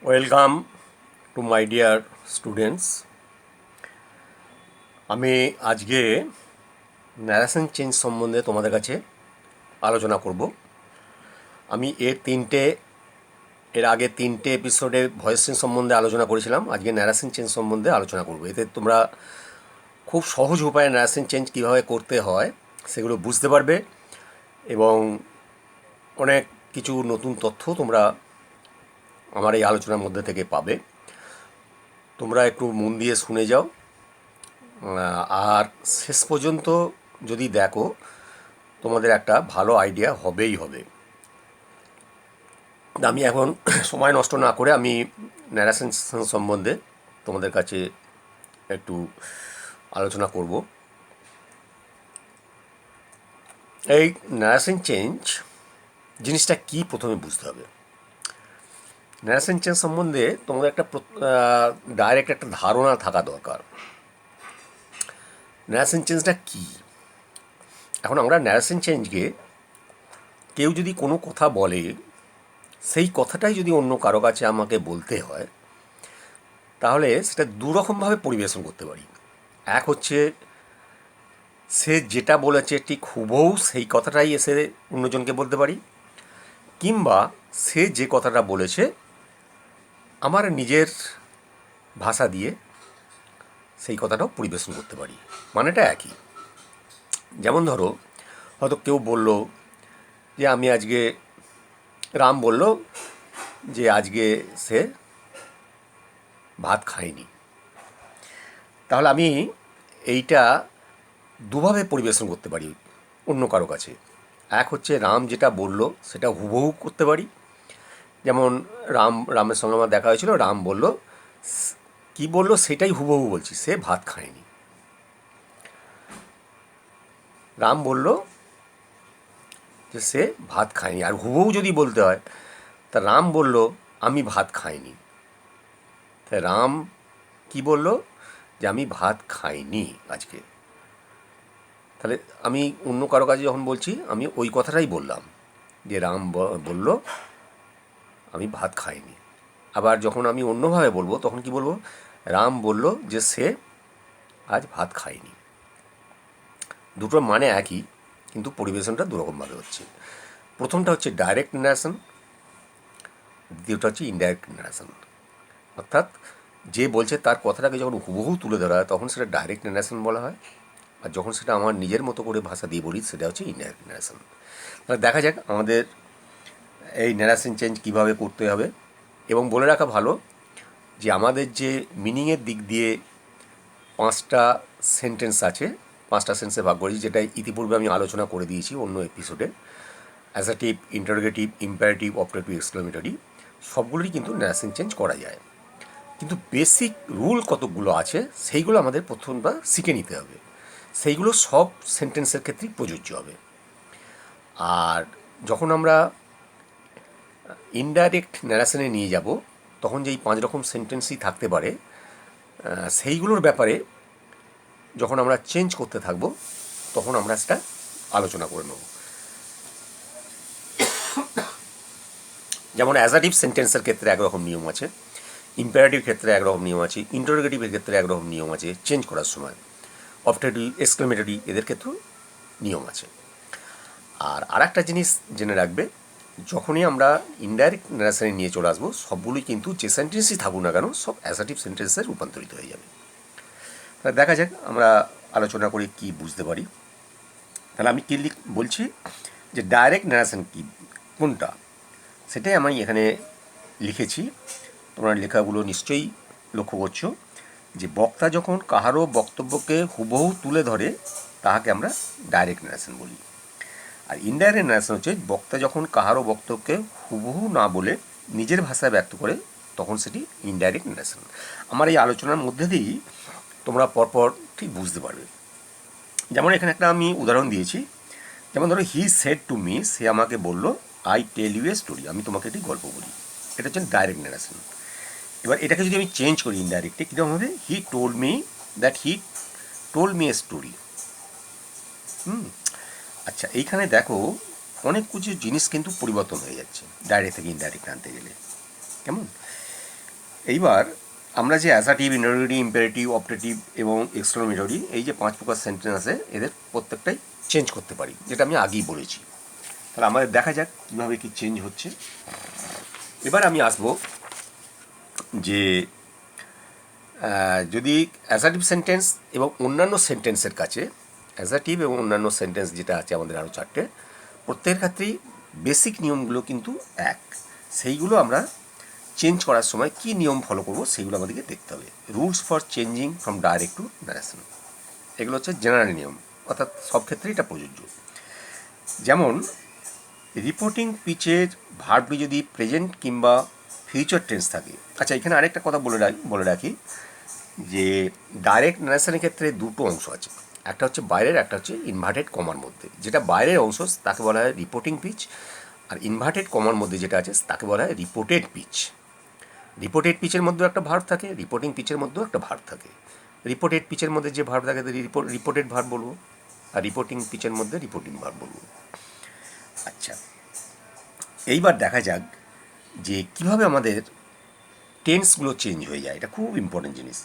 Welcome to my dear students. আমি আজকে narration change সম্বন্ধে তোমাদের কাছে আলোচনা করব। আমি এর আগে তিনটে এপিসোডে ভয়েস চেঞ্জ সম্বন্ধে আলোচনা করেছিলাম। আজকে ন্যারেশন চেঞ্জ সম্বন্ধে আলোচনা করব। এতে তোমরা খুব সহজ উপায়ে ন্যারেশন চেঞ্জ কীভাবে করতে হয় সেগুলো বুঝতে পারবে এবং অনেক কিছু নতুন তথ্য তোমরা আমার এই আলোচনার মধ্যে থেকে পাবে। তোমরা একটু মন দিয়ে শুনে যাও, আর শেষ পর্যন্ত যদি দেখো তোমাদের একটা ভালো আইডিয়া হবেই হবে। আমি এখন সময় নষ্ট না করে আমি ন্যারেশন সম্বন্ধে তোমাদের কাছে একটু আলোচনা করব। এই ন্যারেশন চেঞ্জ জিনিসটা কি প্রথমে বুঝতে হবে। ন্যারেশন চেঞ্জ সম্বন্ধে তোমাদের একটা ডাইরেক্ট একটা ধারণা থাকা দরকার। ন্যারেশন চেঞ্জটা কী? এখন আমরা ন্যারেশন চেঞ্জকে কেউ যদি কোনো কথা বলে, সেই কথাটাই যদি অন্য কারো কাছে আমাকে বলতে হয়, তাহলে সেটা দুরকমভাবে পরিবেশন করতে পারি। এক হচ্ছে সে যেটা বলেছে ঠিক হুবহু সেই কথাটাই এসে অন্যজনকে বলতে পারি, কিংবা সে যে কথাটা বলেছে আমার নিজের ভাষা দিয়ে সেই কথাটাও পরিবেশন করতে পারি। মানেটা একই। যেমন ধরো, হয়তো কেউ বলল যে আমি আজকে, রাম বলল যে আজকে সে ভাত খায়নি। তাহলে আমি এইটা দুভাবে পরিবেশন করতে পারি অন্য কারো কাছে। এক হচ্ছে রাম যেটা বলল সেটা হুবহু করতে পারি। যেমন রামের সঙ্গে আমার দেখা হয়েছিল, রাম বলল, কি বলল সেটাই হুবহু বলছি, সে ভাত খায়নি। রাম বলল যে সে ভাত খায়নি, আর হুবহু যদি বলতে হয় তা রাম বলল আমি ভাত খাইনি। তা রাম কি বলল? যে আমি ভাত খাইনি আজকে। তাহলে আমি অন্য কারো কাছে যখন বলছি আমি ওই কথাটাই বললাম যে রাম বলল আমি ভাত খাইনি। আবার যখন আমি অন্যভাবে বলবো তখন কি বলবো? রাম বলল যে সে আজ ভাত খায়নি। দুটোর মানে একই, কিন্তু পরিবেশনটা দুরকমভাবে হচ্ছে। প্রথমটা হচ্ছে ডাইরেক্ট ন্যারেশন, দ্বিতীয়টা হচ্ছে ইনডাইরেক্ট ন্যারেশন। অর্থাৎ যে বলছে তার কথাটাকে যখন হুবহু তুলে ধরা হয় তখন সেটা ডাইরেক্ট ন্যারেশন বলা হয়, আর যখন সেটা আমার নিজের মতো করে ভাষা দিয়ে বলি সেটা হচ্ছে ইনডাইরেক্ট ন্যারেশন। তাহলে দেখা যাক আমাদের এই ন্যারেশন চেঞ্জ কীভাবে করতে হবে। এবং বলে রাখা ভালো যে আমাদের যে মিনিংয়ের দিক দিয়ে 5টা সেন্টেন্স আছে, 5টা সেন্সে ভাগ করেছি, যেটা ইতিপূর্বে আমি আলোচনা করে দিয়েছি অন্য এপিসোডে। Assertive, interrogative, imperative, operative, exclamatory, সবগুলোরই কিন্তু ন্যারেশন চেঞ্জ করা যায়। কিন্তু বেসিক রুল কতগুলো আছে সেইগুলো আমাদের প্রথমবার শিখে নিতে হবে। সেইগুলো সব সেন্টেন্সের ক্ষেত্রেই প্রযোজ্য হবে। আর যখন আমরা ইনডাইরেক্ট ন্যারেশনে নিয়ে যাব তখন যেই 5 রকম সেন্টেন্সই থাকতে পারে, সেইগুলোর ব্যাপারে যখন আমরা চেঞ্জ করতে থাকবো তখন আমরা সেটা আলোচনা করে নেব। যেমন অ্যাজাটিভ সেন্টেন্সের ক্ষেত্রে একরকম নিয়ম আছে, ইম্পারেটিভ ক্ষেত্রে একরকম নিয়ম আছে, ইন্টারোগেটিভের ক্ষেত্রে একরকম নিয়ম আছে চেঞ্জ করার সময়, অপটেটিভ, এক্সক্লেমেটরি এদের ক্ষেত্রেও নিয়ম আছে। আর আরেকটা জিনিস জেনে রাখবে, যখনই আমরা ইনডাইরেক্ট ন্যারেশনে নিয়ে চলে আসবো সবগুলোই কিন্তু যে সেন্টেন্সই থাকুক না কেন সব অ্যাসার্টিভ সেন্টেন্সে রূপান্তরিত হয়ে যাবে। তাহলে দেখা যাক আমরা আলোচনা করে কি বুঝতে পারি। তাহলে আমি কী বলছি যে ডাইরেক্ট ন্যারেশন কী, কোনটা, সেটাই আমি এখানে লিখেছি। তোমরা লেখাগুলো নিশ্চয়ই লক্ষ্য করছো যে বক্তা যখন কাহারও বক্তব্যকে হুবহু তুলে ধরে তাহাকে আমরা ডাইরেক্ট ন্যারেশন বলি। আর ইনডাইরেক্ট ন্যারেশন হচ্ছে বক্তা যখন কাহারও বক্তব্যকে হুবহু না বলে নিজের ভাষায় ব্যক্ত করে তখন সেটি ইনডাইরেক্ট ন্যারেশন। আমার এই আলোচনার মধ্যে দিয়েই তোমরা পরপর ঠিক বুঝতে পারবে। যেমন এখানে একটা আমি উদাহরণ দিয়েছি, যেমন ধরো হি সেড টু মি, সে আমাকে বলল I tell you a story, আমি তোমাকে একটি গল্প বলি। এটা হচ্ছে ডাইরেক্ট ন্যারেশন। এবার এটাকে যদি আমি চেঞ্জ করি ইনডাইরেক্টলি কীরকম হবে? হি told me that he told me a story. আচ্ছা, এইখানে দেখো অনেক কিছু জিনিস কিন্তু পরিবর্তন হয়ে যাচ্ছে ডাইরেক্ট থেকে ইনডাইরেক্ট আনতে গেলে। কেমন? এইবার আমরা যে অ্যাসাটিভ, ইন্টারোগেটিভ, ইম্পারেটিভ, অপটেটিভ এবং এক্সক্লামেটরি এই যে 5 প্রকার সেন্টেন্স আছে এদের প্রত্যেকটাই চেঞ্জ করতে পারি, যেটা আমি আগেই বলেছি। তাহলে আমাদের দেখা যাক কীভাবে কী চেঞ্জ হচ্ছে। এবার আমি আসবো যে যদি অ্যাসাটিভ সেন্টেন্স এবং অন্যান্য সেন্টেন্সের কাছে, অ্যাসাটিভ এবং অন্যান্য সেন্টেন্স যেটা আছে আমাদের আরও 4টে, প্রত্যেকের ক্ষেত্রেই বেসিক নিয়মগুলো কিন্তু এক। সেইগুলো আমরা চেঞ্জ করার সময় কী নিয়ম ফলো করবো সেইগুলো আমাদেরকে দেখতে হবে। Rules for changing from direct two narration, এগুলো হচ্ছে জেনারেল নিয়ম, অর্থাৎ সব ক্ষেত্রেই এটা প্রযোজ্য। যেমন রিপোর্টিং পিচের ভার্বটি যদি প্রেজেন্ট কিংবা ফিউচার টেন্স থাকে। আচ্ছা, এখানে আরেকটা কথা বলে রাখি যে ডাইরেক্ট ন্যারেশনের ক্ষেত্রে দুটো অংশ আছে, একটা হচ্ছে বাইরের, একটা হচ্ছে ইনভার্টেড কমার মধ্যে। যেটা বাইরের অংশ তাকে বলা হয় রিপোর্টিং পিচ, আর ইনভার্টেড কমার মধ্যে যেটা আছে তাকে বলা হয় রিপোর্টেড পিচ। রিপোর্টেড পিচের মধ্যেও একটা ভার্ব থাকে, রিপোর্টিং পিচের মধ্যেও একটা ভার্ব থাকে। রিপোর্টেড পিচের মধ্যে যে ভার্ব থাকে রিপোর্টেড ভার্ব বলবো, আর রিপোর্টিং পিচের মধ্যে রিপোর্টিং ভার্ব বলবো। আচ্ছা, এইবার দেখা যাক যে কীভাবে আমাদের টেন্সগুলো চেঞ্জ হয়ে যায়। এটা খুব ইম্পর্টেন্ট জিনিস।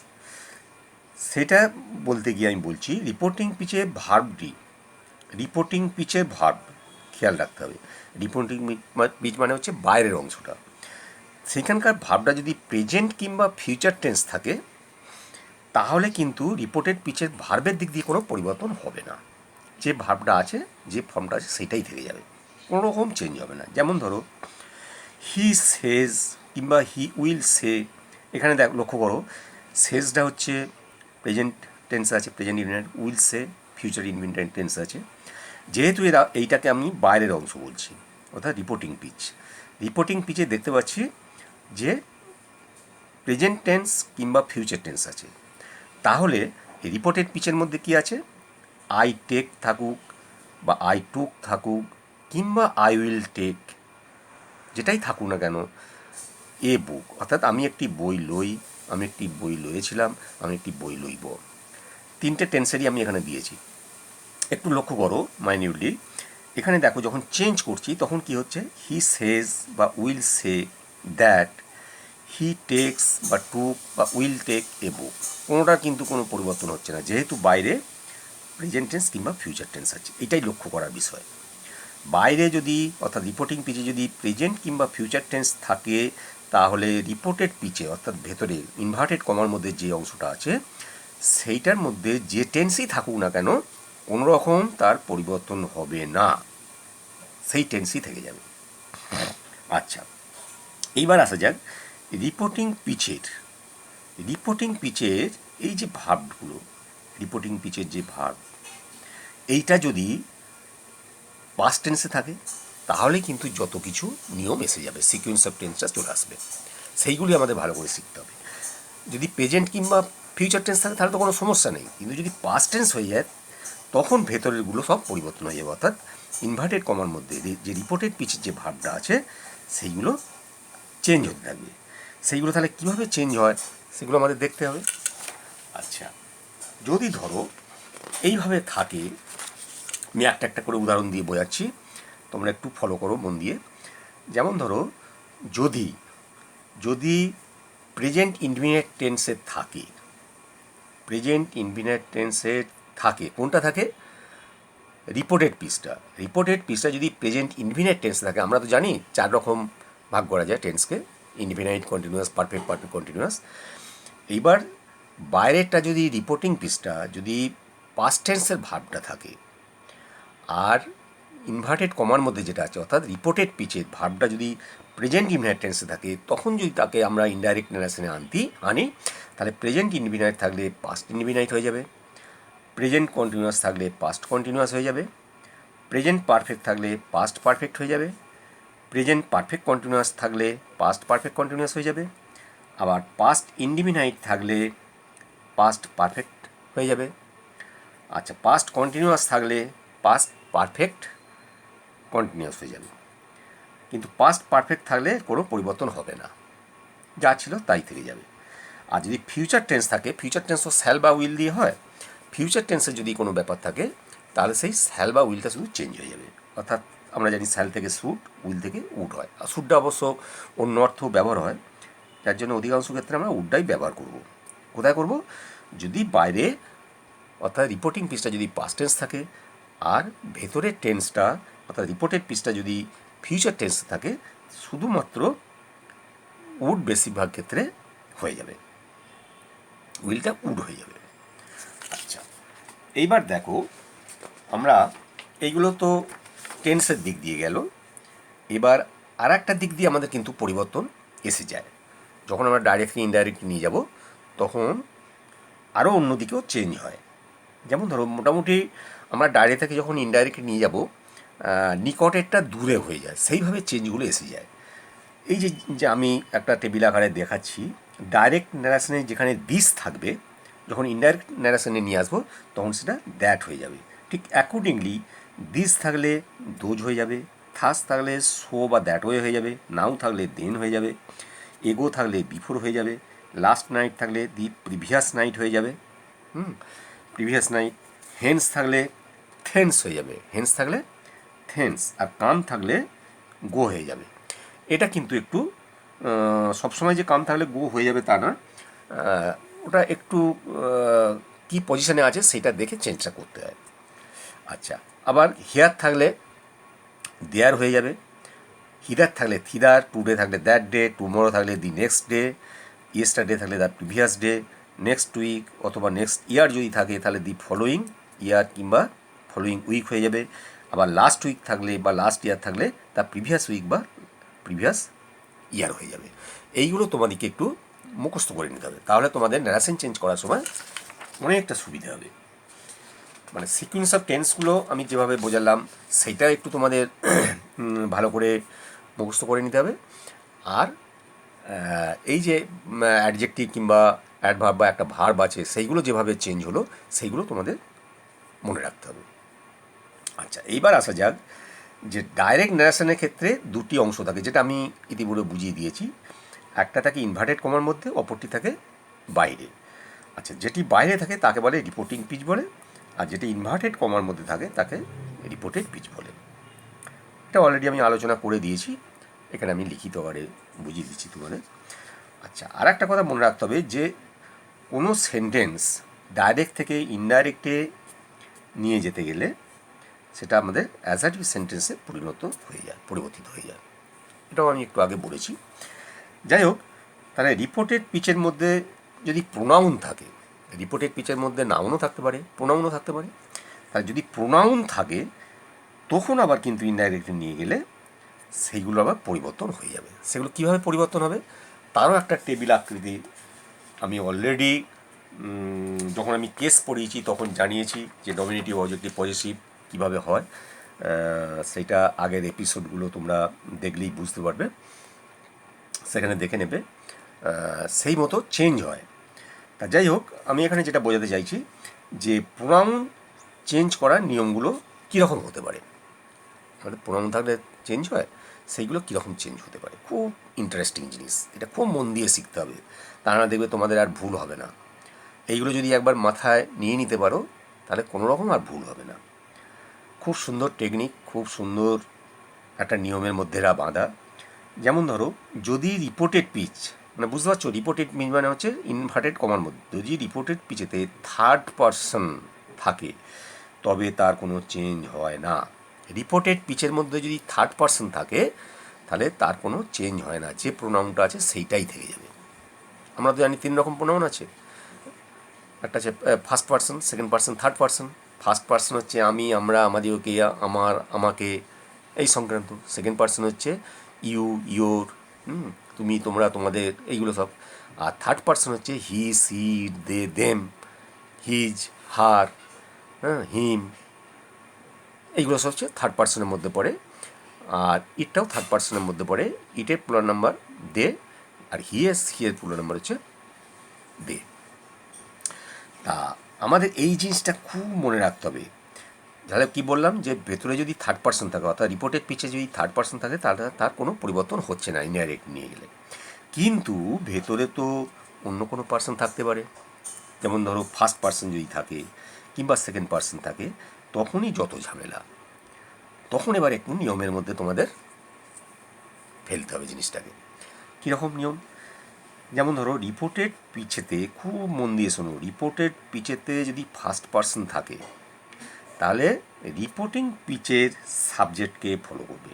সেটা বলতে গিয়ে আমি বলছি রিপোর্টিং পিচে ভার্বটি, রিপোর্টিং পিচের ভার্ব খেয়াল রাখতে হবে। রিপোর্টিং পিচ মানে হচ্ছে বাইরের অংশটা। সেখানকার ভার্বটা যদি প্রেজেন্ট কিংবা ফিউচার টেন্স থাকে তাহলে কিন্তু রিপোর্টেড পিচের ভার্বের দিক দিয়ে কোনো পরিবর্তন হবে না। যে ভার্বটা আছে, যে ফর্মটা আছে সেটাই থেকে যাবে, কোনো রকম চেঞ্জ হবে না। যেমন ধরো হি সেজ কিংবা হি উইল সে, এখানে লক্ষ্য করো সেজটা হচ্ছে প্রেজেন্ট টেন্স আছে, present indefinite, will say future indefinite tense আছে। যেহেতু এইটাকে আমি বাইরের অংশ বলছি, অর্থাৎ রিপোর্টিং পিচ। রিপোর্টিং পিচে দেখতে পাচ্ছি যে প্রেজেন্ট টেন্স কিংবা ফিউচার টেন্স আছে। তাহলে রিপোর্টেড পিচের মধ্যে কি আছে? আই টেক থাকুক বা আই টুক থাকুক কিংবা আই উইল টেক, যেটাই থাকুক না কেন, এ বুক, অর্থাৎ আমি একটি বই লই, আমি একটি বই লয়েছিলাম, আমি একটি বই লইব। তিনটে টেন্সেরই আমি এখানে দিয়েছি। একটু লক্ষ্য করো মাইনিউটলি। এখানে দেখো যখন চেঞ্জ করছি তখন কি হচ্ছে, হি সেজ বা will say that, he takes বা টুক বা উইল টেক এ বুক। কোনোটার কিন্তু কোনো পরিবর্তন হচ্ছে না, যেহেতু বাইরে প্রেজেন্ট টেন্স কিংবা ফিউচার টেন্স আছে। এটাই লক্ষ্য করার বিষয়। বাইরে যদি, অর্থাৎ রিপোর্টিং পিচে যদি প্রেজেন্ট কিংবা ফিউচার টেন্স থাকে তাহলে রিপোর্টেড পিচে, অর্থাৎ ভেতরে ইনভার্টেড কমার মধ্যে যে অংশটা আছে সেইটার মধ্যে যে টেন্সই থাকুক না কেন কোনো রকম তার পরিবর্তন হবে না, সেই টেন্সই থেকে যাবে। আচ্ছা, এইবার আসা যাক রিপোর্টিং পিচের। রিপোর্টিং পিচের এই যে ভার্বগুলো, রিপোর্টিং পিচের যে ভার্ব, এইটা যদি পাস্ট টেন্সে থাকে তাহলে কিন্তু যত কিছু নিয়ম এসে যাবে, সিকুয়েন্স অফ টেন্সটা চলে আসবে। সেইগুলি আমাদের ভালো করে শিখতে হবে। যদি প্রেজেন্ট কিংবা ফিউচার টেন্স থাকে তাহলে তো কোনো সমস্যা নেই, কিন্তু যদি পাস্ট টেন্স হয়ে যায় তখন ভেতরেরগুলো সব পরিবর্তন হয়ে যাবে। অর্থাৎ ইনভার্টেড কমার মধ্যে যে রিপোর্টেড পিচের যে ভার্বটা আছে সেইগুলো চেঞ্জ হতে থাকবে। সেইগুলো তাহলে কীভাবে চেঞ্জ হয় সেগুলো আমাদের দেখতে হবে। আচ্ছা, যদি ধরো এইভাবে থাকে, আমি একটা একটা করে উদাহরণ দিয়ে বোঝাচ্ছি, তোমরা একটু ফলো করো মন দিয়ে। যেমন ধরো যদি যদি প্রেজেন্ট ইনডিফিনিট টেন্সে থাকে, প্রেজেন্ট ইনডিফিনিট টেন্সে থাকে, কোনটা থাকে? রিপোর্টেড পিচটা। রিপোর্টেড পিচটা যদি প্রেজেন্ট ইনডিফিনিট টেন্স থাকে, আমরা তো জানি 4 রকম ভাগ করা যায় টেন্সকে, indefinite, continuous, perfect, perfect continuous. এইবার বাইরেরটা যদি রিপোর্টিং পিচটা যদি পাস্ট টেন্সের ভাবটা থাকে আর ইনভার্টেড কমার মধ্যে যেটা আছে, অর্থাৎ রিপোর্টেড পিচের ভার্বটা যদি প্রেজেন্ট ইনডিফিনাইট টেন্সে থাকে, তখন যদি তাকে আমরা ইনডাইরেক্ট ন্যারেশনে আনি তাহলে প্রেজেন্ট ইনডিফিনাইট থাকলে পাস্ট ইনডিফিনাইট হয়ে যাবে, প্রেজেন্ট কন্টিনিউয়াস থাকলে পাস্ট কন্টিনিউয়াস হয়ে যাবে, প্রেজেন্ট পারফেক্ট থাকলে পাস্ট পারফেক্ট হয়ে যাবে, প্রেজেন্ট পারফেক্ট কন্টিনিউয়াস থাকলে পাস্ট পারফেক্ট কন্টিনিউয়াস হয়ে যাবে, আবার পাস্ট ইনডিফিনাইট থাকলে পাস্ট পারফেক্ট হয়ে যাবে। আচ্ছা, পাস্ট কন্টিনিউয়াস থাকলে পাস্ট পারফেক্ট কন্টিনিউয়াস হয়ে যাবে, কিন্তু পাস্ট পারফেক্ট থাকলে কোনো পরিবর্তন হবে না, যা ছিল তাই থেকে যাবে। আর যদি ফিউচার টেন্স থাকে, ফিউচার টেন্স তো শ্যাল বা উইল দিয়ে হয়, ফিউচার টেন্সে যদি কোনো ব্যাপার থাকে তাহলে সেই শ্যাল বা উইলটা শুধু চেঞ্জ হয়ে যাবে। অর্থাৎ আমরা জানি শ্যাল থেকে শুড, উইল থেকে উড হয়। আর শুডটা অবশ্য অন্য অর্থ ব্যবহার হয়, যার জন্য অধিকাংশ ক্ষেত্রে আমরা উডটাই ব্যবহার করব। কোথায় করব? যদি বাইরে অর্থাৎ রিপোর্টিং পিসটা যদি পাস্ট টেন্স থাকে আর ভেতরের টেন্সটা অর্থাৎ রিপোর্টেড পিসটা যদি ফিউচার টেন্স থাকে, শুধুমাত্র উড বেশিরভাগ ক্ষেত্রে হয়ে যাবে, উইলটা উড হয়ে যাবে। আচ্ছা, এইবার দেখো আমরা এইগুলো তো টেন্সের দিক দিয়ে গেল। এবার আর একটা দিক দিয়ে আমাদের কিন্তু পরিবর্তন এসে যায়। যখন আমরা ডাইরেক্ট থেকে ইনডাইরেক্ট নিয়ে যাব তখন আরও অন্যদিকেও চেঞ্জ হয়। যেমন ধরো মোটামুটি আমরা ডাইরেক্ট থেকে যখন ইনডাইরেক্ট নিয়ে যাব নিকটেরটা দূরে হয়ে যায়, সেইভাবে চেঞ্জগুলো এসে যায়। এই যে আমি একটা টেবিল আকারে দেখাচ্ছি, ডাইরেক্ট ন্যারেশনে যেখানে দিস থাকবে, যখন ইনডাইরেক্ট ন্যারেশনে নিয়ে আসবো তখন সেটা দ্যাট হয়ে যাবে। ঠিক অ্যাকর্ডিংলি দিস থাকলে দোজ হয়ে যাবে, থাস থাকলে সো বা দ্যাট হয়ে যাবে, নাও থাকলে দেন হয়ে যাবে, এগো থাকলে বিফোর হয়ে যাবে, লাস্ট নাইট থাকলে দি প্রিভিয়াস নাইট হয়ে যাবে, প্রিভিয়াস নাইট, হেন্স থাকলে থেন্স হয়ে যাবে, হেন্স থাকলে থেন্স, আর কাম থাকলে গো হয়ে যাবে। এটা কিন্তু একটু সবসময় যে কাম থাকলে গো হয়ে যাবে তা না, ওটা একটু কী পজিশনে আছে সেটা দেখে চেঞ্জটা করতে হয়। আচ্ছা, আবার হিয়ার থাকলে দেয়ার হয়ে যাবে, হিদার থাকলে থিদার, টুডে থাকলে দ্যাট ডে, টুমোরো থাকলে দি নেক্সট ডে, ইয়েস্টারডে থাকলে the previous day, next week অথবা নেক্সট ইয়ার যদি থাকে তাহলে দি ফলোয়িং ইয়ার কিংবা ফলোয়িং উইক হয়ে যাবে। আবার লাস্ট উইক থাকলে বা লাস্ট ইয়ার থাকলে দ্য প্রিভিয়াস উইক বা প্রিভিয়াস ইয়ার হয়ে যাবে। এইগুলো তোমাদেরকে একটু মুখস্থ করে নিতে হবে, তাহলে তোমাদের ন্যারেশন চেঞ্জ করার সময় অনেকটা সুবিধা হবে। মানে সিকুয়েন্স অফ টেন্সগুলো আমি যেভাবে বোঝালাম সেইটা একটু তোমাদের ভালো করে মুখস্থ করে নিতে হবে। আর এই যে অ্যাডজেক্টিভ কিংবা অ্যাডভার্ব বা একটা ভার্ব আছে সেইগুলো যেভাবে চেঞ্জ হলো সেইগুলো তোমাদের মনে রাখতে হবে। আচ্ছা, এইবার আসা যাক যে ডাইরেক্ট ন্যারেশনের ক্ষেত্রে দুটি অংশ থাকে, যেটা আমি ইতিপূর্বে বুঝিয়ে দিয়েছি। একটা থাকে ইনভার্টেড কমার মধ্যে, অপরটি থাকে বাইরে। আচ্ছা, যেটি বাইরে থাকে তাকে বলে রিপোর্টিং পিচ বলে, আর যেটি ইনভার্টেড কমার মধ্যে থাকে তাকে রিপোর্টেড পিচ বলে। এটা অলরেডি আমি আলোচনা করে দিয়েছি, এখানে আমি লিখিত আকারে বুঝিয়ে দিচ্ছি তোমাদের। আচ্ছা, আর একটা কথা মনে রাখতে হবে যে কোনো সেন্টেন্স ডাইরেক্ট থেকে ইনডাইরেক্টে নিয়ে যেতে গেলে সেটা আমাদের অ্যাসার্টিভ সেন্টেন্সে পরিবর্তিত হয়ে যায়। এটাও আমি একটু আগে বলেছি। যাই হোক, তাহলে রিপোর্টেড পিচের মধ্যে যদি প্রোনাউন থাকে, রিপোর্টেড পিচের মধ্যে নাউনও থাকতে পারে, প্রোনাউনও থাকতে পারে। তাহলে যদি প্রোনাউন থাকে তখন আবার কিন্তু ইনডাইরেক্টলি নিয়ে গেলে সেইগুলো আবার পরিবর্তন হয়ে যাবে। সেগুলো কীভাবে পরিবর্তন হবে তারও একটা টেবিল আকৃতি আমি অলরেডি যখন আমি কেস পড়িয়েছি তখন জানিয়েছি যে নমিনেটিভ, অবজেক্টিভ, পজেসিভ কীভাবে হয়। সেইটা আগের এপিসোডগুলো তোমরা দেখলেই বুঝতে পারবে, সেখানে দেখে নেবে। সেই মতো চেঞ্জ হয়। তা যাই হোক, আমি এখানে যেটা বোঝাতে চাইছি যে প্রোনাউন চেঞ্জ করার নিয়মগুলো কীরকম হতে পারে। মানে প্রোনাউন থাকলে চেঞ্জ হয়, সেইগুলো কীরকম চেঞ্জ হতে পারে। খুব ইন্টারেস্টিং জিনিস, এটা খুব মন দিয়ে শিখতে হবে, তা না দেখবে তোমাদের আর ভুল হবে না। এইগুলো যদি একবার মাথায় নিয়ে নিতে পারো তাহলে কোনো রকম আর ভুল হবে না। খুব সুন্দর টেকনিক, খুব সুন্দর একটা নিয়মের মধ্যে এরা বাঁধা। যেমন ধরো, যদি রিপোর্টেড পিচ, মানে বুঝতে পারছো, রিপোর্টেড পিচ মানে হচ্ছে ইনভার্টেড কমার মধ্যে যদি রিপোর্টেড পিচেতে থার্ড পারসন থাকে তবে তার কোনো চেঞ্জ হয় না। রিপোর্টেড পিচের মধ্যে যদি থার্ড পারসন থাকে তাহলে তার কোনো চেঞ্জ হয় না, যে প্রোনাউনটা আছে সেইটাই থেকে যাবে। আমরা তো জানি 3 রকম প্রোনাউন আছে, একটা আছে first person, second person, third person. First person হচ্ছে আমি, আমরা, আমাদের, ওকে, আমার, আমাকে, এই সংক্রান্ত। সেকেন্ড পারসন হচ্ছে ইউ, ইয়োর, তুমি, তোমরা, তোমাদের, এইগুলো সব। আর থার্ড পারসন হচ্ছে হি, সি, দে, দেম, হিজ, হার, হিম, এইগুলো সব হচ্ছে থার্ড পারসনের মধ্যে পড়ে। আর ইটটাও থার্ড পারসনের মধ্যে পড়ে। ইটের প্লুরাল নাম্বার দে, আর হিয়ের প্লুরাল নাম্বার হচ্ছে দে। তা আমাদের এই জিনিসটা খুব মনে রাখতে হবে। তাহলে কী বললাম, যে ভেতরে যদি থার্ড পারসন থাকে অর্থাৎ রিপোর্টেড পিচে যদি থার্ড পারসন থাকে তাহলে তার কোনো পরিবর্তন হচ্ছে না ইনডাইরেক্ট নিয়ে গেলে। কিন্তু ভেতরে তো অন্য কোনো পারসন থাকতে পারে, যেমন ধরো ফার্স্ট পারসন যদি থাকে কিংবা সেকেন্ড পারসন থাকে, তখনই যত ঝামেলা। তখন এবার একটু নিয়মের মধ্যে তোমাদের ফেলতে হবে জিনিসটাকে। কীরকম নিয়ম? যেমন ধরো রিপোর্টেড পিচেতে, খুব মন দিয়ে শোনো, রিপোর্টেড পিচেতে যদি ফার্স্ট পার্সন থাকে তাহলে রিপোর্টিং পিচের সাবজেক্টকে ফলো করবে।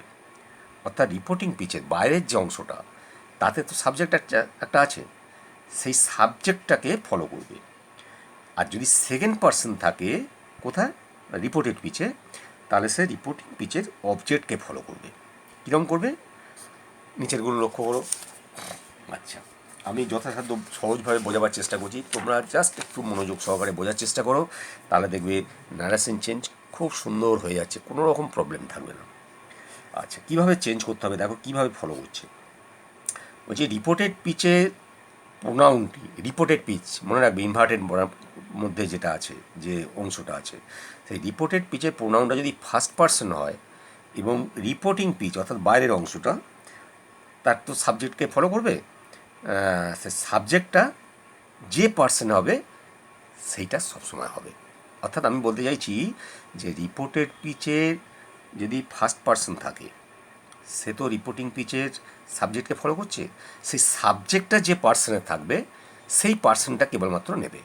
অর্থাৎ রিপোর্টিং পিচের বাইরের যে অংশটা তাতে তো সাবজেক্ট একটা আছে, সেই সাবজেক্টটাকে ফলো করবে। আর যদি সেকেন্ড পার্সন থাকে কোথায়, রিপোর্টেড পিচে, তাহলে সে রিপোর্টিং পিচের অবজেক্টকে ফলো করবে। কীরকম করবে, নিচেরগুলো লক্ষ্য করো। আচ্ছা, আমি যথাসাধ্য সহজভাবে বোঝাবার চেষ্টা করছি, তোমরা জাস্ট একটু মনোযোগ সহকারে বোঝার চেষ্টা করো, তাহলে দেখবে নারেশন চেঞ্জ খুব সুন্দর হয়ে যাচ্ছে, কোনো রকম প্রবলেম থাকবে না। আচ্ছা, কীভাবে চেঞ্জ করতে হবে দেখো, কীভাবে ফলো করছে। বলছি রিপোর্টেড পিচে প্রোনাউনটি, রিপোর্টেড পিচ মনে রাখবে, ইনভার্টেড মধ্যে যেটা আছে, যে অংশটা আছে, সেই রিপোর্টেড পিচের প্রোনাউনটা যদি ফার্স্ট পার্সন হয় এবং রিপোর্টিং পিচ অর্থাৎ বাইরের অংশটা, তার তো সাবজেক্টকে ফলো করবে। সে সাবজেক্টটা যে পার্সন হবে সেইটা সবসময় হবে। অর্থাৎ আমি বলতে চাইছি যে রিপোর্টেড পিচের যদি ফার্স্ট পার্সন থাকে, সে তো রিপোর্টিং পিচের সাবজেক্টকে ফলো করছে, সেই সাবজেক্টটা যে পার্সনের থাকবে সেই পার্সনটা কেবলমাত্র নেবে।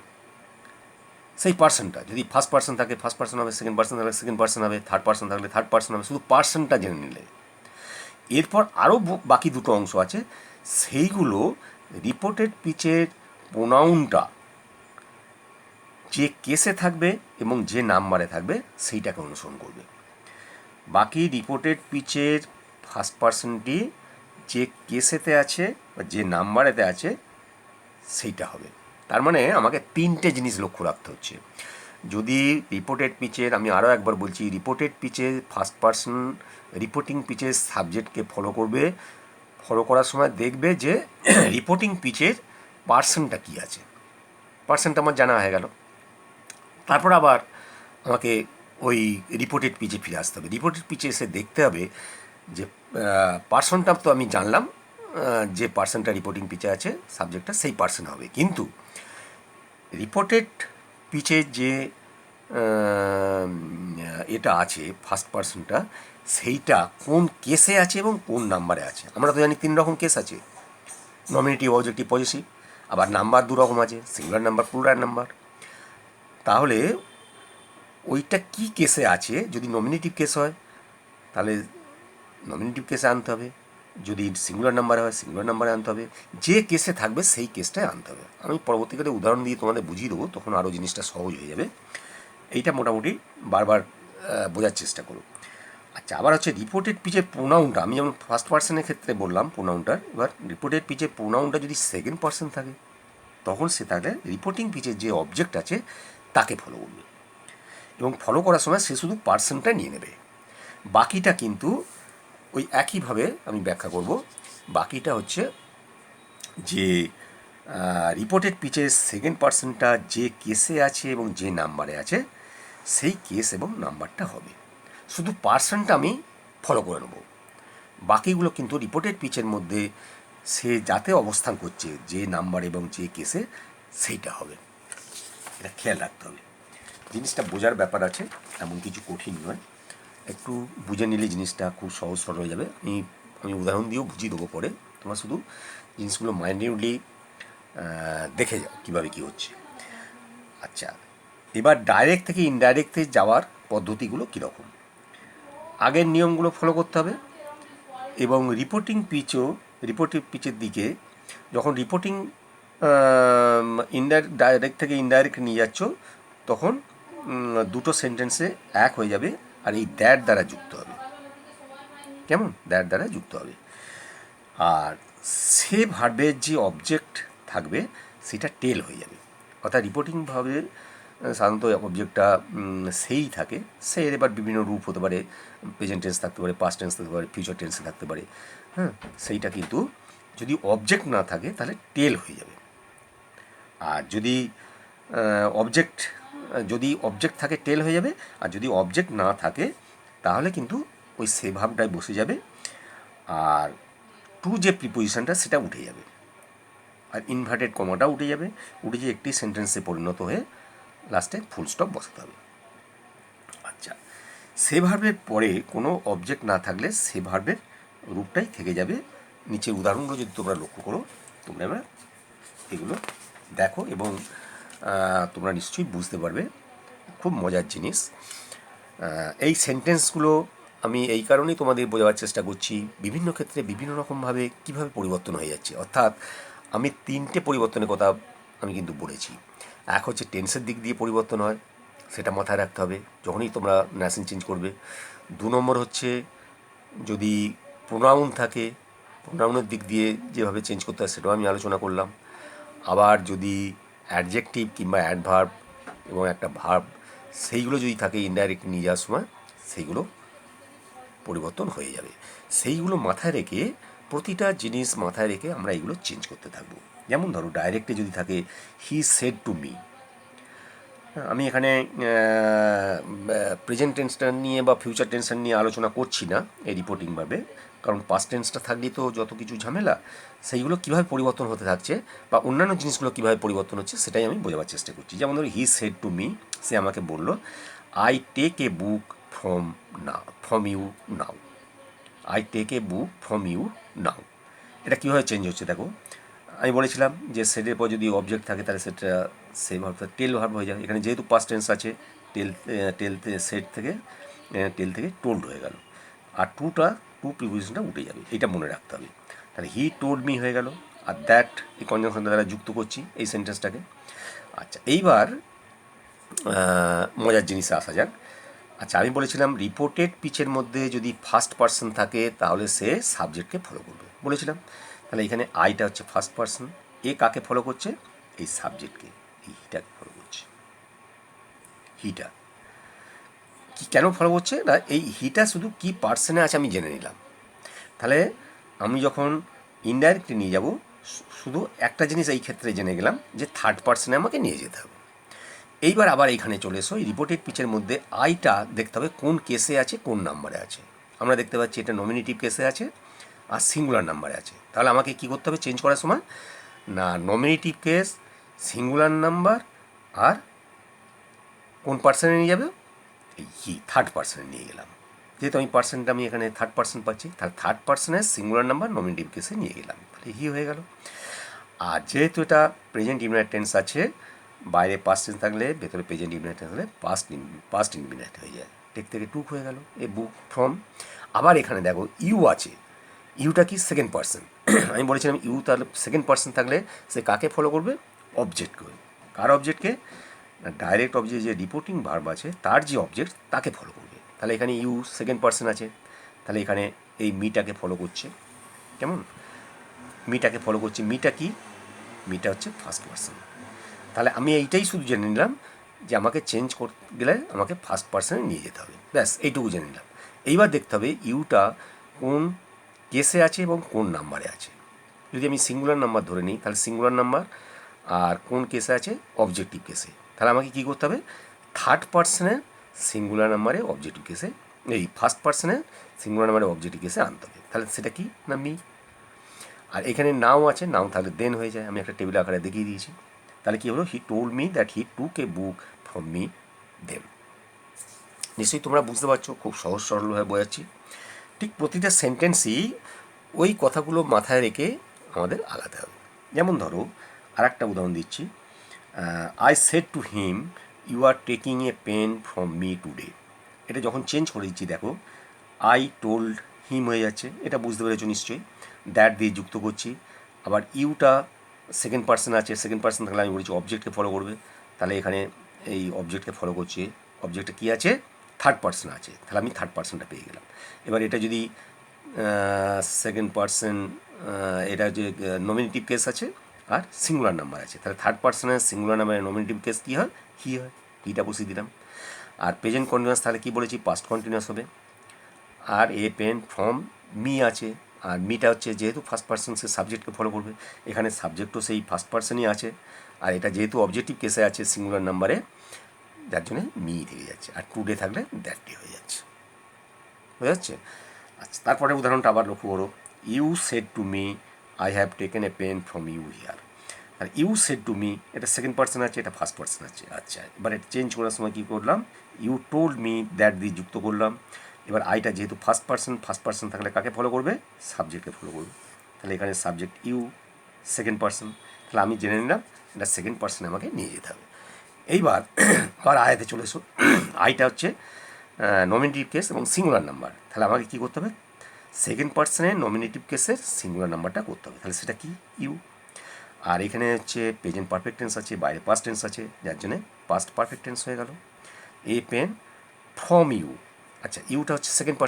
সেই পার্সনটা যদি ফার্স্ট পার্সন থাকে ফার্স্ট পার্সন হবে, সেকেন্ড পার্সন থাকলে সেকেন্ড পার্সন হবে, থার্ড পার্সন থাকলে থার্ড পার্সন হবে, শুধু পার্সনটা জেনে নিলে। এরপর আরও বাকি দুটো অংশ আছে, সেইগুলো রিপোর্টেড পিচের প্রোনাউনটা যে কেসে থাকবে এবং যে নাম্বারে থাকবে সেইটাকে অনুসরণ করবে। বাকি রিপোর্টেড পিচের ফার্স্ট পার্সনটি যে কেসেতে আছে বা যে নাম্বারেতে আছে সেইটা হবে। তার মানে আমাকে তিনটে জিনিস লক্ষ্য রাখতে হচ্ছে। যদি রিপোর্টেড পিচের, আমি আরও একবার বলছি, রিপোর্টেড পিচের ফার্স্ট পার্সন রিপোর্টিং পিচের সাবজেক্টকে ফলো করবে, ফলো করার সময় দেখবে যে রিপোর্টিং পিচের পার্সনটা কী আছে, পার্সনটা আমার জানা হয়ে গেল। তারপর আবার আমাকে ওই রিপোর্টেড পিচে ফিরে আসতে হবে। রিপোর্টেড পিচে এসে দেখতে হবে যে পার্সনটা তো আমি জানলাম, যে পার্সনটা রিপোর্টিং পিচে আছে সাবজেক্টটা সেই পার্সন হবে, কিন্তু রিপোর্টেড পিচে যে এটা আছে ফার্স্ট পার্সনটা, সেইটা কোন কেসে আছে এবং কোন নাম্বারে আছে। আমরা তো জানি 3 রকম কেস আছে, নমিনেটিভ, অবজেক্টিভ, পজেসিভ। আবার নাম্বার 2 রকম আছে, সিঙ্গুলার নাম্বার, প্লুরাল নাম্বার। তাহলে ওইটা কি কেসে আছে, যদি নমিনেটিভ কেস হয় তাহলে নমিনেটিভ কেসে আনতে হবে, যদি সিঙ্গুলার নাম্বারে হয় সিঙ্গুলার নাম্বারে আনতে হবে, যে কেসে থাকবে সেই কেসটাই আনতে হবে। আমি পরবর্তীকালে উদাহরণ দিয়ে তোমাদের বুঝিয়ে দেবো, তখন আরও জিনিসটা সহজ হয়ে যাবে। এইটা মোটামুটি বারবার বোঝার চেষ্টা করো। আচ্ছা, আবার হচ্ছে রিপোর্টেড পিচের প্রোনাউনটা, আমি যেমন ফার্স্ট পার্সনের ক্ষেত্রে বললাম প্রোনাউনটার, এবার রিপোর্টেড পিচের প্রোনাউনটা যদি সেকেন্ড পার্সন থাকে তখন সে তাহলে রিপোর্টিং পিচের যে অবজেক্ট আছে তাকে ফলো করবে, এবং ফলো করার সময় সে শুধু পার্সনটা নিয়ে নেবে। বাকিটা কিন্তু ওই একইভাবে আমি ব্যাখ্যা করব। বাকিটা হচ্ছে যে রিপোর্টেড পিচের সেকেন্ড পার্সনটা যে কেসে আছে এবং যে নাম্বারে আছে সেই কেস এবং নাম্বারটা হবে, শুধু পার্সনটা আমি ফলো করে নেব। বাকিগুলো কিন্তু রিপোর্টেড পিচের মধ্যে সে যাতে অবস্থান করছে যে নাম্বার এবং যে কেসে সেইটা হবে। এটা খেয়াল রাখতে হবে, জিনিসটা বোঝার ব্যাপার আছে, এমন কিছু কঠিন নয়। একটু বুঝে নিলে জিনিসটা খুব সহজ সরল হয়ে যাবে। আমি উদাহরণ দিয়েও বুঝিয়ে দেবো পরে, তোমরা শুধু জিনিসগুলো মাইন্ডলি দেখে যাও কীভাবে কী হচ্ছে। আচ্ছা, এবার ডাইরেক্ট থেকে ইনডাইরেক্টে যাওয়ার পদ্ধতিগুলো কীরকম, আগের নিয়মগুলো ফলো করতে হবে। এবং রিপোর্টিং পিচের দিকে যখন রিপোর্টিং ডাইরেক্ট থেকে ইনডাইরেক্ট নিয়ে যাচ্ছ, তখন দুটো সেন্টেন্সে এক হয়ে যাবে, আর এই দ্যাট দ্বারা যুক্ত হবে। কেমন, দ্যাট দ্বারা যুক্ত হবে। আর সে ভার্বের যে অবজেক্ট থাকবে সেটা টেল হয়ে যাবে। অর্থাৎ রিপোর্টিংভাবে সাধারণত অবজেক্টটা সেই থাকে, সে এবার বিভিন্ন রূপ হতে পারে, প্রেজেন্ট টেন্স থাকতে পারে, পাস্ট টেন্স থাকতে পারে, ফিউচার টেন্সে থাকতে পারে। হ্যাঁ, সেইটা কিন্তু যদি অবজেক্ট না থাকে তাহলে টেল হয়ে যাবে। আর যদি অবজেক্ট থাকে টেল হয়ে যাবে, আর যদি অবজেক্ট না থাকে তাহলে কিন্তু ওই সে ভাবটায় বসে যাবে, আর টু যে প্রিপোজিশনটা সেটা উঠে যাবে, আর ইনভার্টেড কমাটা উঠে যাবে, উঠে যে একটি সেন্টেন্সে পরিণত হয়ে লাস্টে ফুল স্টপ বসাতে হবে। আচ্ছা, সে ভার্বের পরে কোনো অবজেক্ট না থাকলে সে ভার্বের রূপটাই থেকে যাবে। নিচের উদাহরণগুলো যদি তোমরা লক্ষ্য করো, তোমরা এবার এগুলো দেখো এবং তোমরা নিশ্চয়ই বুঝতে পারবে, খুব মজার জিনিস। এই সেন্টেন্সগুলো আমি এই কারণেই তোমাদের বোঝাবার চেষ্টা করছি, বিভিন্ন ক্ষেত্রে বিভিন্ন রকমভাবে কীভাবে পরিবর্তন হয়ে যাচ্ছে। অর্থাৎ আমি 3টে পরিবর্তনের কথা আমি কিন্তু বলেছি। এক হচ্ছে টেন্সের দিক দিয়ে পরিবর্তন হয়, সেটা মাথায় রাখতে হবে যখনই তোমরা ন্যাশন চেঞ্জ করবে। 2 নম্বর হচ্ছে যদি প্রোনাউন থাকে, প্রোনাউনের দিক দিয়ে যেভাবে চেঞ্জ করতে হয় সেটাও আমি আলোচনা করলাম। আবার যদি অ্যাডজেক্টিভ কিংবা অ্যাডভার্ব এবং একটা ভার্ব সেইগুলো যদি থাকে ইনডাইরেক্ট নিয়ে যাওয়ার সময় সেইগুলো পরিবর্তন হয়ে যাবে। সেইগুলো মাথায় রেখে, প্রতিটা জিনিস মাথায় রেখে আমরা এইগুলো চেঞ্জ করতে থাকবো। যেমন ধরো ডাইরেক্টে যদি থাকে হি সেড টু মি, আমি এখানে প্রেজেন্ট টেন্সটা নিয়ে বা ফিউচার টেন্সটা নিয়ে আলোচনা করছি না এই রিপোর্টিংভাবে, কারণ পাস্ট টেন্সটা থাকলেই তো যত কিছু ঝামেলা, সেইগুলো কীভাবে পরিবর্তন হতে থাকছে বা অন্যান্য জিনিসগুলো কীভাবে পরিবর্তন হচ্ছে সেটাই আমি বোঝাবার চেষ্টা করছি। যেমন ধরো হি সেড টু মি, সে আমাকে বলল I take a book from you now, I take a book from you now. এটা কীভাবে চেঞ্জ হচ্ছে দেখো, আমি বলেছিলাম যে সেটের পর যদি অবজেক্ট থাকে তাহলে সেটা সেই ভার্বটা টেল ভার্ব হয়ে যায়। এখানে যেহেতু পাস্ট টেন্স আছে, টেল সেট থেকে টেল থেকে টোল্ড হয়ে গেল, আর টু প্রিপোজিশনটা উঠে যাবে, এটা মনে রাখতে হবে। তাহলে হি টোল্ড মি হয়ে গেল, আর দ্যাট এই কনজাংশনটা দ্বারা যুক্ত করছি এই সেন্টেন্সটাকে। আচ্ছা, এইবার মজার জিনিসে আসা যাক। আচ্ছা, আমি বলেছিলাম রিপোর্টেড পিচের মধ্যে যদি ফার্স্ট পার্সন থাকে তাহলে সে সাবজেক্টকে ফলো করবে বলেছিলাম। তাহলে এখানে আইটা হচ্ছে ফার্স্ট পার্সন, এ কাকে ফলো করছে? এই সাবজেক্টকে, এই হিটাকে ফলো করছে। হিটা কি কেন ফলো করছে না, এই হিটা শুধু কি পার্সনে আছে আমি জেনে নিলাম। তাহলে আমি যখন ইনডাইরেক্টলি নিয়ে যাব, শুধু একটা জিনিস এই ক্ষেত্রে জেনে গেলাম যে থার্ড পার্সনে আমাকে নিয়ে যেতে হবে। এইবার আবার এইখানে চলে এসো, এই রিপোর্টেড পিচের মধ্যে আইটা দেখতে হবে কোন কেসে আছে, কোন নাম্বারে আছে। আমরা দেখতে পাচ্ছি এটা নমিনেটিভ কেসে আছে আর সিঙ্গুলার নাম্বারে আছে। তাহলে আমাকে কী করতে হবে চেঞ্জ করার সময়? না, নমিনেটিভ কেস, সিঙ্গুলার নাম্বার, আর কোন পার্সনে নিয়ে যাবে? এই থার্ড পার্সনে নিয়ে গেলাম। যেহেতু আমি এখানে থার্ড পার্সন পাচ্ছি, তাহলে থার্ড পার্সনের সিঙ্গুলার নাম্বার নমিনেটিভ কেসে নিয়ে গেলাম, তাহলে হি হয়ে গেল। আর যেহেতু এটা প্রেজেন্ট ইনডিফিনিট টেন্স আছে, বাইরে পাস্ট টেন্স থাকলে ভেতরে প্রেজেন্ট ইনডিফিনিট টেন্স হলে পাস্ট ইনডিফিনিট হয়ে যায়। টেক থেকে টুক হয়ে গেল, এ বুক ফ্রম। আবার এখানে দেখো ইউ আছে, ইউটা কি সেকেন্ড পার্সন। আমি বলেছিলাম ইউ তাহলে সেকেন্ড পার্সন থাকলে সে কাকে ফলো করবে? অবজেক্টকে। কার অবজেক্টকে? না, ডাইরেক্ট অবজেক্ট যে রিপোর্টিং ভার্ব আছে তার যে অবজেক্ট তাকে ফলো করবে। তাহলে এখানে ইউ সেকেন্ড পার্সন আছে, তাহলে এখানে এই মিটাকে ফলো করছে। কেমন? মিটাকে ফলো করছে। মিটা কি? মিটা হচ্ছে ফার্স্ট পার্সন। তাহলে আমি এইটাই শুধু জেনে নিলাম যে আমাকে চেঞ্জ করতে গেলে আমাকে ফার্স্ট পার্সনে নিয়ে যেতে হবে, ব্যাস এইটুকু জেনে নিলাম। এইবার দেখতে হবে ইউটা কোন কেসে আছে এবং কোন নাম্বারে আছে। যদি আমি সিঙ্গুলার নাম্বার ধরে নিই তাহলে সিঙ্গুলার নাম্বার, আর কোন কেসে আছে? অবজেক্টিভ কেসে। তাহলে আমাকে কী করতে হবে? থার্ড পার্সনের সিঙ্গুলার নাম্বারে অবজেক্টিভ কেসে, এই ফার্স্ট পার্সনের সিঙ্গুলার নাম্বারে অবজেক্টিভ কেসে আনতে হবে। তাহলে সেটা কি না মি। আর এখানে নাও আছে, নাও তাহলে দেন হয়ে যায়, আমি একটা টেবিল আকারে দেখিয়ে দিয়েছি। তাহলে কী হলো? হি told me that he took A book from me them. নিশ্চয়ই তোমরা বুঝতে পারছো, খুব সহজ সরলভাবে বোঝাচ্ছি। ঠিক প্রতিটা সেন্টেন্সই ওই কথাগুলো মাথায় রেখে আমাদের আগাতে হবে। যেমন ধরো আর একটা উদাহরণ দিচ্ছি, I said to him you are taking a pen from me today. এটা যখন চেঞ্জ করে দিচ্ছি দেখো, আই টোল্ড হিম হয়ে যাচ্ছে, এটা বুঝতে পেরেছো নিশ্চয়ই। দ্যাট দিয়ে যুক্ত করছি। আবার ইউটা সেকেন্ড পার্সন আছে, সেকেন্ড পার্সন থাকলে আমি বলেছি অবজেক্টকে ফলো করবে, তাহলে এখানে এই অবজেক্টকে ফলো করছে। অবজেক্টে কী আছে? থার্ড পার্সন আছে, তাহলে আমি থার্ড পার্সনটা পেয়ে গেলাম। এবার এটা যদি সেকেন্ড পার্সন, এটা যে নমিনেটিভ কেস আছে আর সিঙ্গুলার নাম্বার আছে, তাহলে থার্ড পার্সনের সিঙ্গুলার নাম্বারের নমিনেটিভ কেস কী হয়? হি হয়, হিটা বসিয়ে দিলাম। আর প্রেজেন্ট কন্টিনিউয়াস তাহলে কী বলেছি? পাস্ট কন্টিনিউয়াস হবে। আর এ পেন ফ্রম মি আছে, আর মিটা হচ্ছে যেহেতু ফার্স্ট পার্সন সে সাবজেক্টকে ফলো করবে, এখানে সাবজেক্টও সেই ফার্স্ট পার্সনই আছে। আর এটা যেহেতু অবজেক্টিভ কেসে আছে সিঙ্গুলার নাম্বারে, যার জন্যে মি থেকে যাচ্ছে, আর টু ডে থাকলে দ্যাট ডে হয়ে যাচ্ছে। হয়ে যাচ্ছে? আচ্ছা, তারপরে উদাহরণটা আবার লক্ষ্য করো, you said to me I have taken a pen from you here. আর ইউ সেড টু মি, এটা সেকেন্ড পার্সন আছে, এটা ফার্স্ট পার্সন আছে। আচ্ছা, এবার এটা চেঞ্জ করার সময় কী করলাম? ইউ টোল্ড মি দ্যাট দিয়ে যুক্ত করলাম। এবার আইটা যেহেতু ফার্স্ট পার্সন থাকলে কাকে ফলো করবে? সাবজেক্টকে ফলো করবে। তাহলে এখানে সাবজেক্ট ইউ সেকেন্ড পার্সন, তাহলে আমি জেনে নিলাম এটা সেকেন্ড পার্সনে আমাকে নিয়ে যেতে হবে। এইবার আবার আয়াতে চলে এসো। আইটা হচ্ছে নমিনেটিভ কেস এবং সিঙ্গুলার নাম্বার। তাহলে আমাকে কী করতে হবে, সেকেন্ড পার্সনের নমিনেটিভ কেসের সিঙ্গুলার নাম্বারটা করতে হবে। তাহলে সেটা কি, ইউ। আর এখানে হচ্ছে প্রেজেন্ট পারফেক্ট টেন্স আছে, বাইরে পাস্ট টেন্স আছে, যার জন্যে পাস্ট পারফেক্ট টেন্স হয়ে গেল। A pen from you. আচ্ছা, ইউটা হচ্ছে সেকেন্ড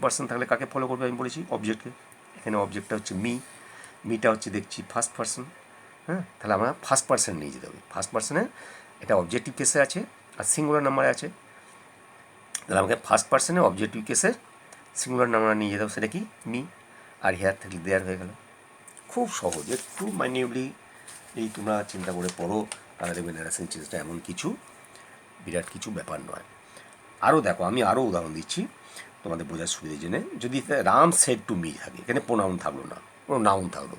পার্সন থাকলে কাকে ফলো করবে আমি বলেছি, অবজেক্টকে। এখানে অবজেক্টটা হচ্ছে মি, মিটা হচ্ছে দেখছি ফার্স্ট পার্সন। হ্যাঁ, তাহলে আমরা ফার্স্ট পার্সন নিয়ে যেতে হবে। ফার্স্ট পার্সনে এটা অবজেক্টিভ কেসে আছে আর সিঙ্গুলার নাম্বারে আছে, তাহলে আমাকে ফার্স্ট পার্সনে অবজেক্টিভ কেসের সিঙ্গুলার নাম্বার নিয়ে যেতে হবে, সেটা কি, মি। আর হেয়ার থাকলে দেয়ার হয়ে গেল। খুব সহজ, একটু মাইনিউলি এই তোমরা চিন্তা করে পড়ো, তাহলে দেখবে ন্যারেশন চেঞ্জটা এমন কিছু বিরাট কিছু ব্যাপার নয়। আরও দেখো, আমি আরও উদাহরণ দিচ্ছি তোমাদের বোঝার সুবিধার জন্য। যদি রাম সেড টু মি থাকে, এখানে প্রোনাউন থাকলো না, কোনো নাউন থাকলো,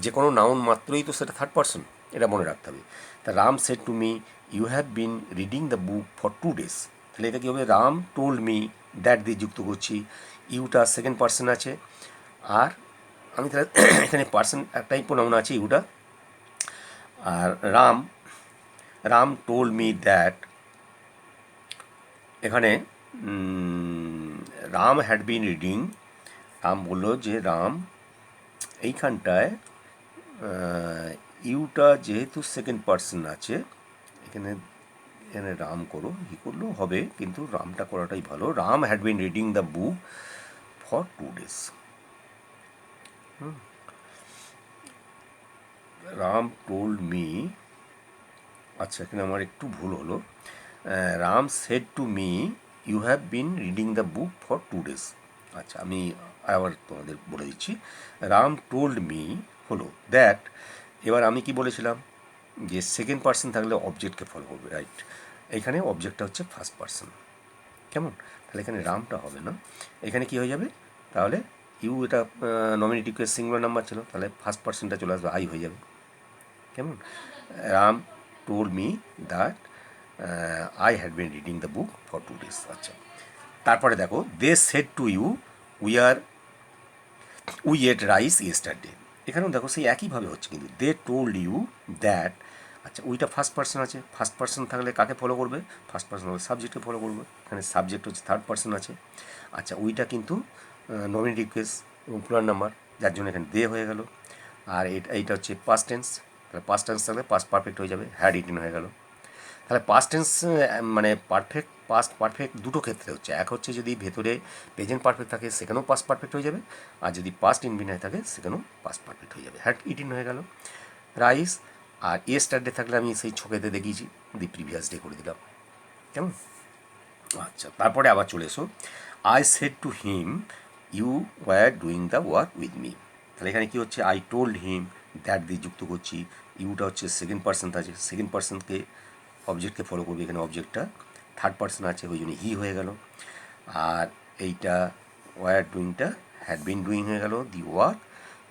যে কোনো নাউন মাত্রই তো সেটা থার্ড পার্সন, এটা মনে রাখতে হবে। তা Ram said to me you have been reading the book for 2 days, তাহলে এটা কী হবে, রাম টোল্ড মি, দ্যাট দিয়ে যুক্ত করছি, ইউটা সেকেন্ড পার্সন আছে, আর আমি তাহলে এখানে পার্সন একটাই প্রোনাউন আছে ইউটা, আর Ram, Ram told me that, এখানে Ram had been reading, Ram বললো যে রাম, এইখানটায় ইউটা যেহেতু সেকেন্ড পার্সন আছে, এখানে এখানে রাম করো, হি করলেও হবে, কিন্তু রামটা করাটাই ভালো। Ram had been reading the book for 2 days। Ram told me, আচ্ছা এখানে আমার একটু ভুল হলো, Ram said to me you have been reading the book for 2 days। আচ্ছা, আমি আবার তোমাদের বলে দিচ্ছি, রাম টোল্ড মি হলো দ্যাট, এবার আমি কি বলেছিলাম যে সেকেন্ড পার্সন থাকলে অবজেক্টকে ফলো করবে, রাইট। এখানে অবজেক্টটা হচ্ছে ফার্স্ট পার্সন, কেমন, তাহলে এখানে রামটা হবে না, এখানে কি হয়ে যাবে, তাহলে ইউ, এটা নমিনেটিভ কেস সিঙ্গুলার নাম্বার ছিল, তাহলে ফার্স্ট পার্সনটা চলে আসবে, আই হয়ে যাবে, কেমন, Ram told me that I had been reading the book for 2 days। আচ্ছা, তারপরে দেখো, they said to you we ate rice yesterday, এখানেও দেখো সেই একইভাবে হচ্ছে, কিন্তু দে টোল্ড ইউ দ্যাট, আচ্ছা উইটা ফার্স্ট পার্সন আছে, ফার্স্ট পার্সন থাকলে কাকে ফলো করবে, ফার্স্ট পার্সন হলে সাবজেক্টকে ফলো করবে, এখানে সাবজেক্ট হচ্ছে থার্ড পার্সন আছে। আচ্ছা, উইটা কিন্তু নমিনেটিভ কেস এবং প্লুরাল নাম্বার, যার জন্য এখানে দে হয়ে গেল। আর এইটা হচ্ছে পাস্ট টেন্স, তাহলে পাস্ট টেন্স থাকলে পাস্ট পারফেক্ট হয়ে যাবে, হ্যাড ইটেন হয়ে গেল। তাহলে পাস্ট টেন্স মানে পারফেক্ট, পাস্ট পারফেক্ট দুটো ক্ষেত্রে হচ্ছে, এক হচ্ছে যদি ভেতরে প্রেজেন্ট পারফেক্ট থাকে সেখানেও পাস্ট পারফেক্ট হয়ে যাবে, আর যদি পাস্ট ইনফিনিট থাকে সেখানেও পাস্ট পারফেক্ট হয়ে যাবে, হ্যাড ইটিন হয়ে গেল। রাইস আর ইয়েস্টারডে থাকলে আমি সেই ছকেতে দেখিয়েছি, দি প্রিভিয়াস ডে করে দিলাম, কেমন। আচ্ছা, তারপরে আবার চলে এসো, I said to him you were doing the work with me, তাহলে এখানে কী হচ্ছে, আই টোল্ড হিম, দ্যাট দিয়ে যুক্ত করছি, ইউটা হচ্ছে সেকেন্ড পার্সন আছে, সেকেন্ড পার্সনকে অবজেক্টকে ফলো করবে, এখানে অবজেক্টটা থার্ড পার্সন আছে, ওই জন্য হি হয়ে গেল। আর এইটা ওয়ার ডুইংটা হ্যাড বিন ডুইং হয়ে গেল, দি ওয়ার্ক,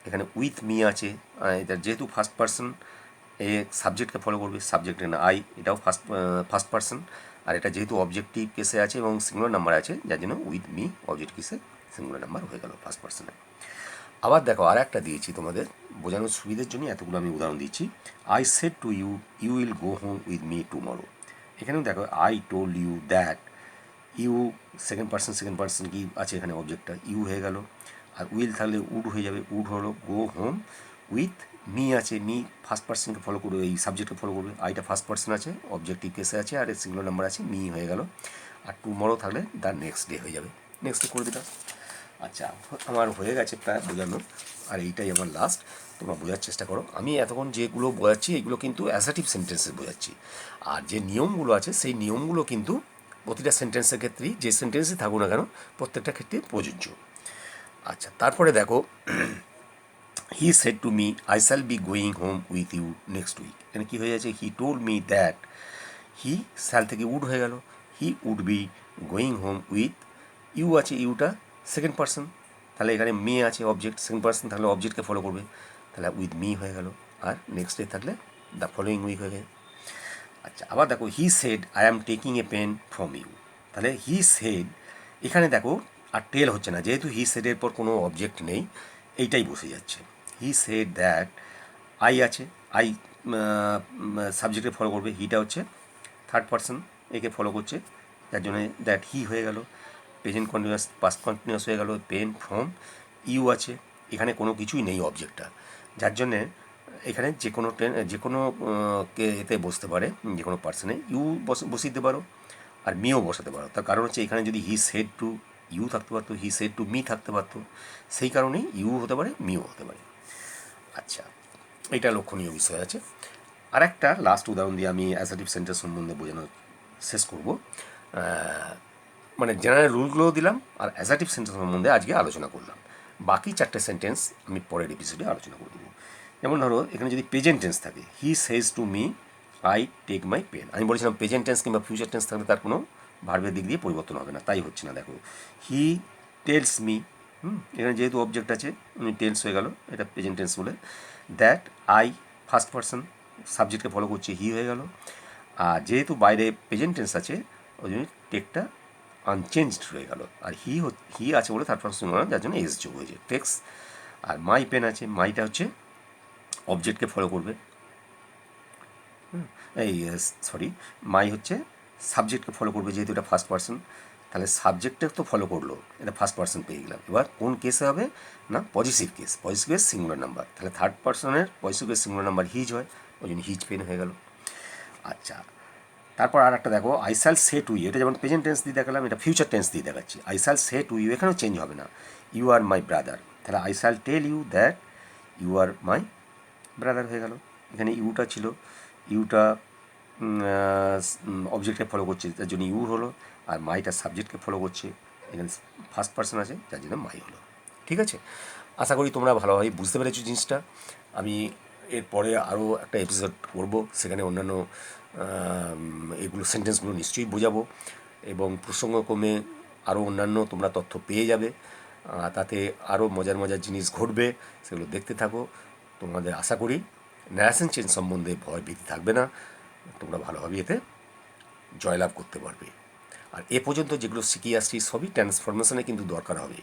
এখানে উইথ মি আছে, এটা যেহেতু ফার্স্ট পার্সন এ সাবজেক্টকে ফলো করবে, সাবজেক্ট না আই, এটাও ফার্স্ট পার্সন, আর এটা যেহেতু অবজেক্টিভ কেসে আছে এবং সিঙ্গুলার নাম্বার আছে, যার জন্য উইথ মি অবজেক্ট কেসে সিঙ্গুলার নাম্বার হয়ে গেল ফার্স্ট পার্সনে। আবার দেখো, আর একটা দিয়েছি তোমাদের বোঝানোর সুবিধার জন্য, এতগুলো আমি উদাহরণ দিচ্ছি। I said to you you will go home with me tomorrow, এখানেও দেখো I told you that, you second person কি আছে, এখানে অবজেক্টটা ইউ হয়ে গেল, আর উইল থাকলে উড হয়ে যাবে, উড হলো গো হোম, উইথ মি আছে, মি ফার্স্ট পার্সনকে ফলো করবে, এই সাবজেক্টকে ফলো করবে, আইটা ফার্স্ট পার্সন আছে, অবজেক্টিভ কেসে আছে, আর সিঙ্গুলার নাম্বার আছে, মি হয়ে গেল, আর টুমরো থাকলে দ্য নেক্সট ডে হয়ে যাবে, নেক্সট ডে করে দিলাম। আচ্ছা, আমার হয়ে গেছে প্রায় বোঝানো, আর এইটাই আমার লাস্ট, তোমরা বোঝার চেষ্টা করো। আমি এতক্ষণ যেগুলো বোঝাচ্ছি এগুলো কিন্তু অ্যাসার্টিভ সেন্টেন্সে বোঝাচ্ছি, আর যে নিয়মগুলো আছে সেই নিয়মগুলো কিন্তু প্রতিটা সেন্টেন্সের ক্ষেত্রেই, যে সেন্টেন্সই থাকুক না কেন প্রত্যেকটা ক্ষেত্রে প্রযোজ্য। আচ্ছা, তারপরে দেখো, he said to me I shall be going home with you next week, এখানে কী হয়ে যাচ্ছে, he told me that, he shall থেকে উড হয়ে গেল, he would be going home with, you আছে, ইউটা সেকেন্ড পার্সন, তাহলে এখানে মে আছে অবজেক্ট, সেকেন্ড পার্সন থাকলে অবজেক্টকে ফলো করবে, তাহলে উইথ মি হয়ে গেল, আর নেক্সট ডে থাকলে দ্য ফলোয়িং উইক হয়ে গেল। আচ্ছা, আবার দেখো, he said I am taking a pen from you, তাহলে হি সেড, এখানে দেখো আর টেল হচ্ছে না, যেহেতু হি সেডের পর কোনো অবজেক্ট নেই, এইটাই বসে যাচ্ছে, হি সেড দ্যাট, আই আছে, আই সাবজেক্টকে ফলো করবে, হিটা হচ্ছে থার্ড পার্সন, একে ফলো করছে, যার জন্য দ্যাট হি হয়ে গেল। প্রেজেন্ট কন্টিনিউয়াস পাস্ট কন্টিনিউয়াস হয়ে গেল, পেন ফ্রম, ইউ আছে, এখানে কোনো কিছুই নেই অবজেক্টটা, যার জন্যে এখানে যে কোনো কে এতে বসতে পারে, যে কোনো পার্সনে ইউ বসিয়ে দিতে পারো, আর মিও বসাতে পারো। তার কারণ হচ্ছে এখানে যদি হি সেড টু ইউ থাকতে পারতো, হি সেড টু মি থাকতে পারতো, সেই কারণেই ইউ হতে পারে, মিও হতে পারে। আচ্ছা, এটা লক্ষণীয় বিষয় আছে। আর একটা লাস্ট উদাহরণ দিয়ে আমি অ্যাসার্টিভ সেন্টেন্স সম্বন্ধে বোঝানো শেষ করব। মানে জেনারেল রুলগুলোও দিলাম আর অ্যাসার্টিভ সেন্টেন্স সম্বন্ধে আজকে আলোচনা করলাম। বাকি চারটে সেন্টেন্স আমি পরের এপিসোডে আলোচনা করে দেবো। যেমন ধরো এখানে যদি প্রেজেন্ট টেন্স থাকে, he says to me I take my pen, আমি বলেছিলাম প্রেজেন্ট টেন্স কিংবা ফিউচার টেন্স থাকলে তার কোনো ভার্বের দিক দিয়ে পরিবর্তন হবে না, তাই হচ্ছে না। দেখো হি টেলস মি, এখানে যেহেতু অবজেক্ট আছে উনি টেলস হয়ে গেল, এটা প্রেজেন্ট টেন্স বলে। দ্যাট আই ফার্স্ট পার্সন, সাবজেক্টকে ফলো করছে, হি হয়ে গেল। আর যেহেতু বাইরে প্রেজেন্ট টেন্স আছে ওই জন্য টেকটা আনচেঞ্জড হয়ে গেল, আর হি আছে বলে থার্ড পার্সন সিঙ্গুলার, যার জন্য এস যোগ হয়েছে টেক্স। আর মাই পেন আছে, মাইটা হচ্ছে অবজেক্টকে ফলো করবে, এই সরি, মাই হচ্ছে সাবজেক্টকে ফলো করবে, যেহেতু এটা ফার্স্ট পার্সন, তাহলে সাবজেক্টে তো ফলো করলো, এটা ফার্স্ট পার্সন পেয়ে গেলাম। এবার কোন কেসে হবে না positive case, positive case singular number, তাহলে থার্ড পার্সনের positive case singular number his হয়, ওই জন্য হিজ পেন হয়ে গেল। আচ্ছা, তারপর আর একটা দেখো, I shall say to you, এটা যেমন প্রেজেন্ট টেন্স দিয়ে দেখালাম, এটা ফিউচার টেন্স দিয়ে দেখাচ্ছি। I shall say to you, এখানেও চেঞ্জ হবে না, ইউ আর মাই ব্রাদার, তাহলে I shall tell you that you are my brother হয়ে গেল। এখানে ইউটা ছিল, ইউটা অবজেক্টকে ফলো করছে, তার জন্য ইউ হলো, আর মাইটা সাবজেক্টকে ফলো করছে, এখানে ফার্স্ট পার্সন আছে যার জন্য মাই হলো। ঠিক আছে, আশা করি তোমরা ভালোভাবে বুঝতে পেরেছো জিনিসটা। আমি এরপরে আরও একটা এপিসোড করবো, সেখানে অন্যান্য এগুলো সেন্টেন্সগুলো নিশ্চয়ই বোঝাবো, এবং প্রসঙ্গক্রমে আরও অন্যান্য তোমরা তথ্য পেয়ে যাবে, তাতে আরও মজার মজার জিনিস ঘটবে, সেগুলো দেখতে থাকো। তোমাদের আশা করি ন্যারেশন চেঞ্জ সম্বন্ধে ভয় ভীতি থাকবে না, তোমরা ভালোভাবে এতে জয়লাভ করতে পারবে। আর এ পর্যন্ত যেগুলো শিখিয়ে আসছি সবই ট্রান্সফরমেশনে কিন্তু দরকার হবে।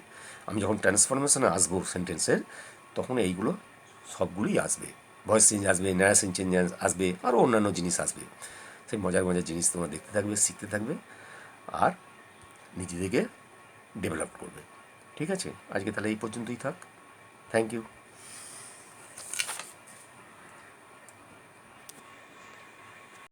আমি যখন ট্রান্সফরমেশনে আসবো সেন্টেন্সের, তখন এইগুলো সবগুলোই আসবে, ভয়েস চেঞ্জ আসবে, ন্যারেশন চেঞ্জ আসবে, আরও অন্যান্য জিনিস আসবে। সেই মজার মজার জিনিস তোমরা দেখতে থাকবে, শিখতে থাকবে, আর নিজেদেরকে ডেভেলপ করবে। ঠিক আছে, আজকে তাহলে এই পর্যন্তই থাক। Thank you.